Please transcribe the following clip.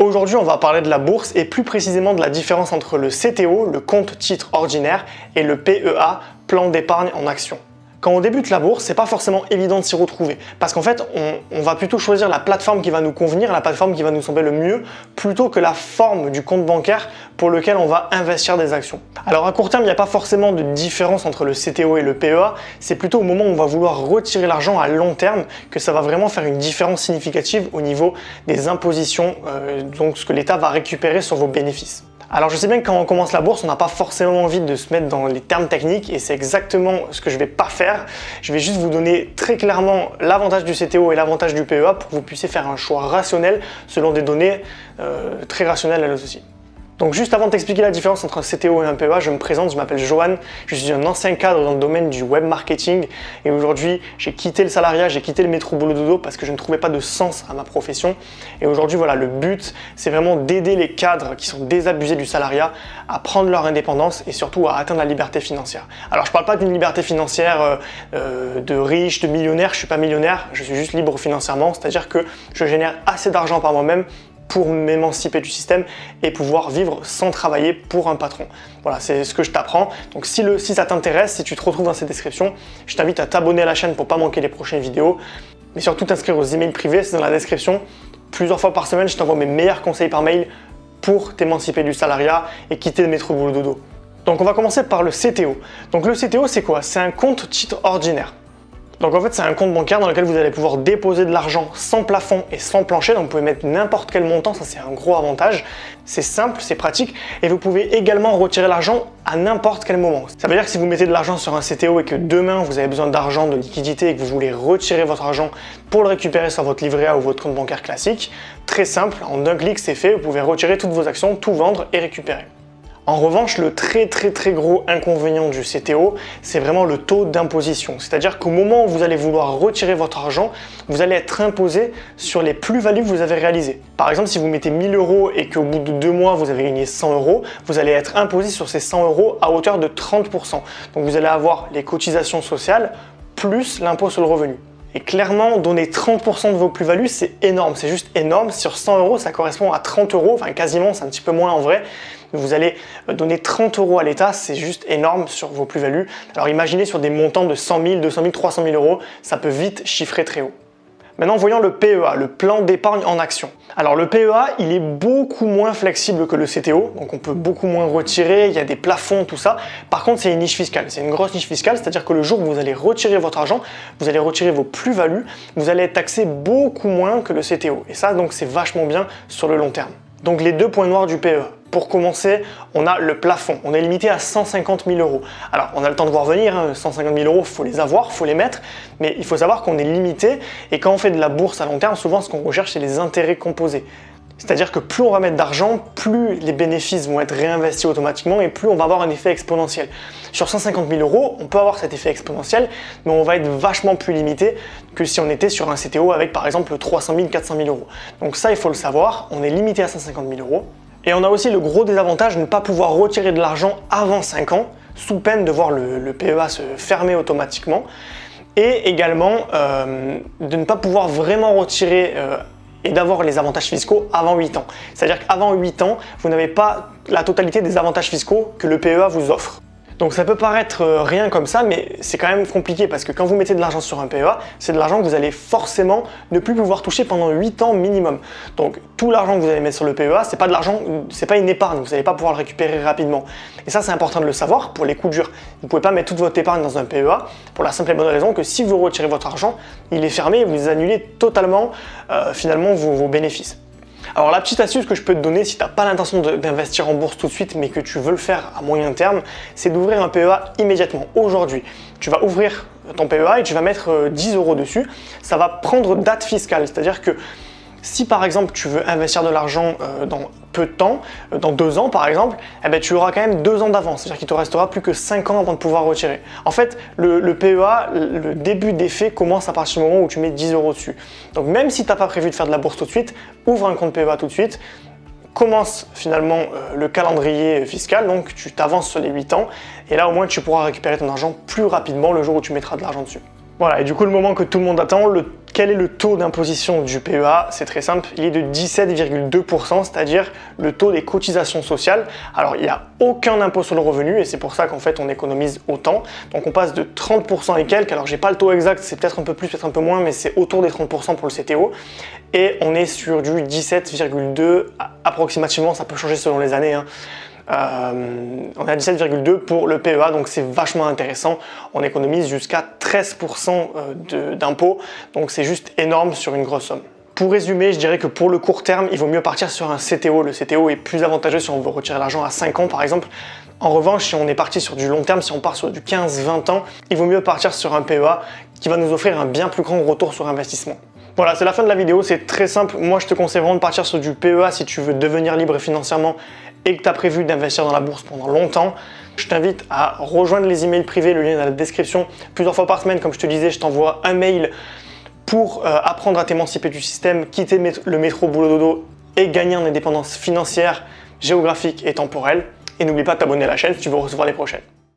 Aujourd'hui, on va parler de la bourse et plus précisément de la différence entre le CTO, le compte titre ordinaire, et le PEA, plan d'épargne en action. Quand on débute la bourse, c'est pas forcément évident de s'y retrouver parce qu'en fait, on va plutôt choisir la plateforme qui va nous convenir, la plateforme qui va nous sembler le mieux, plutôt que la forme du compte bancaire pour lequel on va investir des actions. Alors à court terme, il n'y a pas forcément de différence entre le CTO et le PEA, c'est plutôt au moment où on va vouloir retirer l'argent à long terme que ça va vraiment faire une différence significative au niveau des impositions, donc ce que l'État va récupérer sur vos bénéfices. Alors je sais bien que quand on commence la bourse, on n'a pas forcément envie de se mettre dans les termes techniques et c'est exactement ce que je ne vais pas faire. Je vais juste vous donner très clairement l'avantage du CTO et l'avantage du PEA pour que vous puissiez faire un choix rationnel selon des données très rationnelles elles aussi. Donc juste avant de t'expliquer la différence entre un CTO et un PEA, je me présente, je m'appelle Johan, je suis un ancien cadre dans le domaine du web marketing et aujourd'hui j'ai quitté le salariat, j'ai quitté le métro boulot dodo parce que je ne trouvais pas de sens à ma profession et aujourd'hui voilà, le but c'est vraiment d'aider les cadres qui sont désabusés du salariat à prendre leur indépendance et surtout à atteindre la liberté financière. Alors je ne parle pas d'une liberté financière de riche, de millionnaire, je ne suis pas millionnaire, je suis juste libre financièrement, c'est-à-dire que je génère assez d'argent par moi-même pour m'émanciper du système et pouvoir vivre sans travailler pour un patron. Voilà, c'est ce que je t'apprends. Donc si ça t'intéresse, si tu te retrouves dans cette description, je t'invite à t'abonner à la chaîne pour ne pas manquer les prochaines vidéos. Mais surtout t'inscrire aux emails privés, c'est dans la description. Plusieurs fois par semaine, je t'envoie mes meilleurs conseils par mail pour t'émanciper du salariat et quitter le métro boulot dodo. Donc on va commencer par le CTO. Donc le CTO, c'est quoi? C'est un compte titre ordinaire. Donc en fait, c'est un compte bancaire dans lequel vous allez pouvoir déposer de l'argent sans plafond et sans plancher. Donc vous pouvez mettre n'importe quel montant, ça c'est un gros avantage. C'est simple, c'est pratique et vous pouvez également retirer l'argent à n'importe quel moment. Ça veut dire que si vous mettez de l'argent sur un CTO et que demain vous avez besoin d'argent, de liquidité et que vous voulez retirer votre argent pour le récupérer sur votre livret A ou votre compte bancaire classique, très simple, en un clic c'est fait, vous pouvez retirer toutes vos actions, tout vendre et récupérer. En revanche, le très gros inconvénient du CTO, c'est vraiment le taux d'imposition. C'est-à-dire qu'au moment où vous allez vouloir retirer votre argent, vous allez être imposé sur les plus-values que vous avez réalisées. Par exemple, si vous mettez 1000 € et qu'au bout de 2 mois, vous avez gagné 100 €, vous allez être imposé sur ces 100 € à hauteur de 30%. Donc vous allez avoir les cotisations sociales plus l'impôt sur le revenu. Et clairement, donner 30% de vos plus-values, c'est énorme, c'est juste énorme. Sur 100 €, ça correspond à 30 €, enfin quasiment, c'est un petit peu moins en vrai. Vous allez donner 30 € à l'État, c'est juste énorme sur vos plus-values. Alors imaginez sur des montants de 100 000, 200 000, 300 000 €, ça peut vite chiffrer très haut. Maintenant, voyons le PEA, le plan d'épargne en action. Alors le PEA, il est beaucoup moins flexible que le CTO, donc on peut beaucoup moins retirer, il y a des plafonds, tout ça. Par contre, c'est une niche fiscale, c'est une grosse niche fiscale, c'est-à-dire que le jour où vous allez retirer votre argent, vous allez retirer vos plus-values, vous allez être taxé beaucoup moins que le CTO. Et ça, donc, c'est vachement bien sur le long terme. Donc les deux points noirs du PEA. Pour commencer, on a le plafond. On est limité à 150 000 €. Alors, on a le temps de voir venir, 150 000 €, il faut les avoir, il faut les mettre, mais il faut savoir qu'on est limité et quand on fait de la bourse à long terme, souvent ce qu'on recherche, c'est les intérêts composés. C'est-à-dire que plus on va mettre d'argent, plus les bénéfices vont être réinvestis automatiquement et plus on va avoir un effet exponentiel. Sur 150 000 €, on peut avoir cet effet exponentiel, mais on va être vachement plus limité que si on était sur un CTO avec par exemple 300 000, 400 000 €. Donc ça, il faut le savoir, on est limité à 150 000 €. Et on a aussi le gros désavantage de ne pas pouvoir retirer de l'argent avant 5 ans, sous peine de voir le PEA se fermer automatiquement. Et également de ne pas pouvoir vraiment retirer et d'avoir les avantages fiscaux avant 8 ans. C'est-à-dire qu'avant 8 ans, vous n'avez pas la totalité des avantages fiscaux que le PEA vous offre. Donc ça peut paraître rien comme ça, mais c'est quand même compliqué parce que quand vous mettez de l'argent sur un PEA, c'est de l'argent que vous allez forcément ne plus pouvoir toucher pendant 8 ans minimum. Donc tout l'argent que vous allez mettre sur le PEA, c'est pas de l'argent, c'est pas une épargne, vous n'allez pas pouvoir le récupérer rapidement. Et ça, c'est important de le savoir pour les coups durs. Vous ne pouvez pas mettre toute votre épargne dans un PEA pour la simple et bonne raison que si vous retirez votre argent, il est fermé et vous annulez totalement finalement vos bénéfices. Alors la petite astuce que je peux te donner si tu n'as pas l'intention d'investir en bourse tout de suite mais que tu veux le faire à moyen terme, c'est d'ouvrir un PEA immédiatement, aujourd'hui. Tu vas ouvrir ton PEA et tu vas mettre 10 € dessus. Ça va prendre date fiscale, c'est-à-dire que si par exemple tu veux investir de l'argent dans peu de temps, dans 2 ans par exemple, eh ben, tu auras quand même 2 ans d'avance, c'est-à-dire qu'il te restera plus que 5 ans avant de pouvoir retirer. En fait, le PEA, le début d'effet commence à partir du moment où tu mets 10 € dessus. Donc même si tu n'as pas prévu de faire de la bourse tout de suite, ouvre un compte PEA tout de suite, commence finalement le calendrier fiscal, donc tu t'avances sur les 8 ans, et là au moins tu pourras récupérer ton argent plus rapidement le jour où tu mettras de l'argent dessus. Voilà, et du coup le moment que tout le monde attend, quel est le taux d'imposition du PEA? C'est très simple, il est de 17,2%, c'est-à-dire le taux des cotisations sociales. Alors il n'y a aucun impôt sur le revenu et c'est pour ça qu'en fait on économise autant. Donc on passe de 30% et quelques, alors j'ai pas le taux exact, c'est peut-être un peu plus, peut-être un peu moins, mais c'est autour des 30% pour le CTO. Et on est sur du 17,2 approximativement, ça peut changer selon les années, hein. On est à 17,2 pour le PEA, donc c'est vachement intéressant. On économise jusqu'à 13% d'impôts, donc c'est juste énorme sur une grosse somme. Pour résumer, je dirais que pour le court terme, il vaut mieux partir sur un CTO. Le CTO est plus avantageux si on veut retirer l'argent à 5 ans par exemple. En revanche, si on est parti sur du long terme, si on part sur du 15-20 ans, il vaut mieux partir sur un PEA qui va nous offrir un bien plus grand retour sur investissement. Voilà, c'est la fin de la vidéo, c'est très simple. Moi, je te conseille vraiment de partir sur du PEA si tu veux devenir libre financièrement et que tu as prévu d'investir dans la bourse pendant longtemps. Je t'invite à rejoindre les emails privés, le lien est dans la description. Plusieurs fois par semaine, comme je te disais, je t'envoie un mail pour apprendre à t'émanciper du système, quitter le métro boulot dodo et gagner en indépendance financière, géographique et temporelle. Et n'oublie pas de t'abonner à la chaîne si tu veux recevoir les prochaines.